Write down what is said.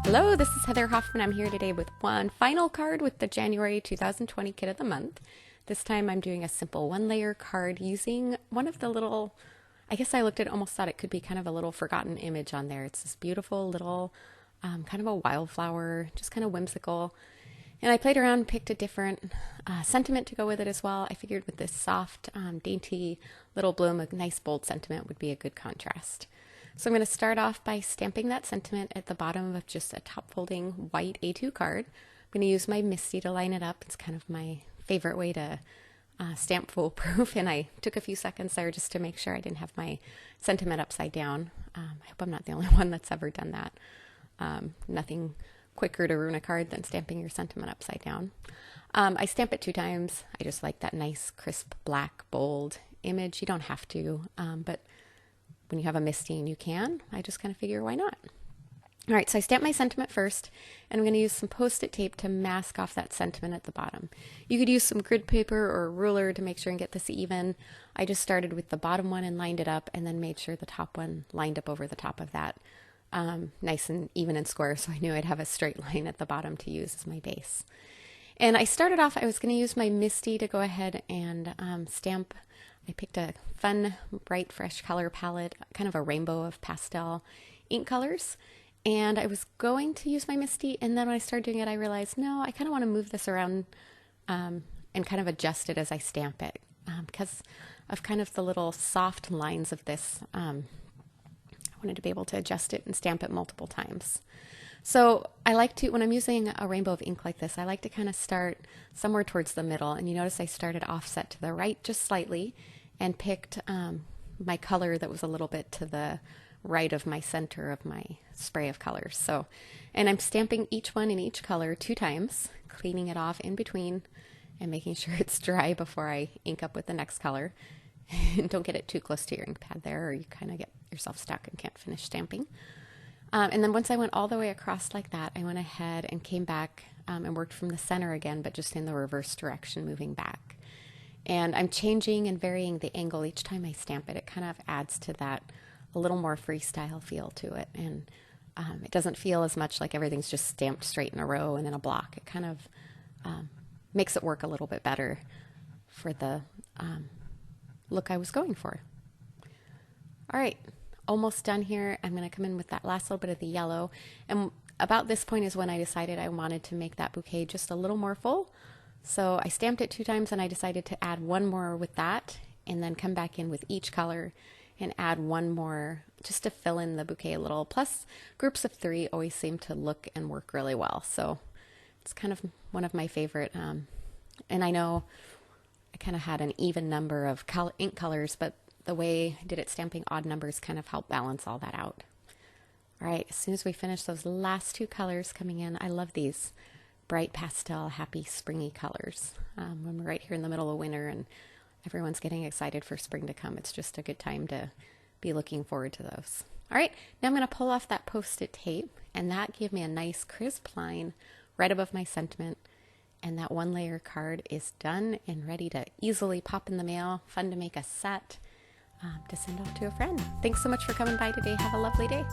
Hello, this is Heather Hoffman. I'm here today with one final card with the January 2020 Kit of the Month. This time I'm doing a simple one-layer card using one of the little, I guess I looked at it, almost thought it could be kind of a little forgotten image on there. It's this beautiful little kind of a wildflower, just kind of whimsical. And I played around and picked a different sentiment to go with it as well. I figured with this soft, dainty little bloom, a nice bold sentiment would be a good contrast. So I'm going to start off by stamping that sentiment at the bottom of just a top folding white A2 card. I'm going to use my MISTI to line it up. It's kind of my favorite way to stamp foolproof, and I took a few seconds there just to make sure I didn't have my sentiment upside down. I hope I'm not the only one that's ever done that. Nothing quicker to ruin a card than stamping your sentiment upside down. I stamp it 2 times. I just like that nice crisp black bold image. You don't have to, but when you have a MISTI and you can, I just kind of figure why not. All right, so I stamp my sentiment first, and I'm going to use some Post-it tape to mask off that sentiment at the bottom. You could use some grid paper or a ruler to make sure and get this even. I just started with the bottom one and lined it up, and then made sure the top one lined up over the top of that, nice and even and square, so I knew I'd have a straight line at the bottom to use as my base. And I started off, I was going to use my MISTI to go ahead and stamp. I picked a fun, bright, fresh color palette, kind of a rainbow of pastel ink colors. And I was going to use my MISTI, and then when I started doing it, I realized, no, I kind of want to move this around and kind of adjust it as I stamp it because of kind of the little soft lines of this. I wanted to be able to adjust it and stamp it multiple times. So I like to, when I'm using a rainbow of ink like this, I like to kind of start somewhere towards the middle. And you notice I started offset to the right just slightly and picked my color that was a little bit to the right of my center of my spray of colors. So, and I'm stamping each one in each color 2 times, cleaning it off in between and making sure it's dry before I ink up with the next color. And don't get it too close to your ink pad there, or you kind of get yourself stuck and can't finish stamping. And then once I went all the way across like that, I went ahead and came back and worked from the center again, but just in the reverse direction, moving back. And I'm changing and varying the angle each time I stamp it. It kind of adds to that a little more freestyle feel to it. And it doesn't feel as much like everything's just stamped straight in a row and in a block. It kind of makes it work a little bit better for the look I was going for. All right, almost done here. I'm going to come in with that last little bit of the yellow. And about this point is when I decided I wanted to make that bouquet just a little more full. So I stamped it 2 times, and I decided to add 1 more with that, and then come back in with each color and add 1 more just to fill in the bouquet a little. Plus, groups of 3 always seem to look and work really well. So it's kind of one of my favorite. And I know I kind of had an even number of ink colors, but the way I did it stamping odd numbers kind of helped balance all that out. All right, as soon as we finish those last 2 colors coming in, I love these bright pastel, happy, springy colors. When we're right here in the middle of winter and everyone's getting excited for spring to come, it's just a good time to be looking forward to those. All right, now I'm going to pull off that Post-it tape, and that gave me a nice crisp line right above my sentiment. And that 1-layer card is done and ready to easily pop in the mail. Fun to make a set to send off to a friend. Thanks so much for coming by today. Have a lovely day.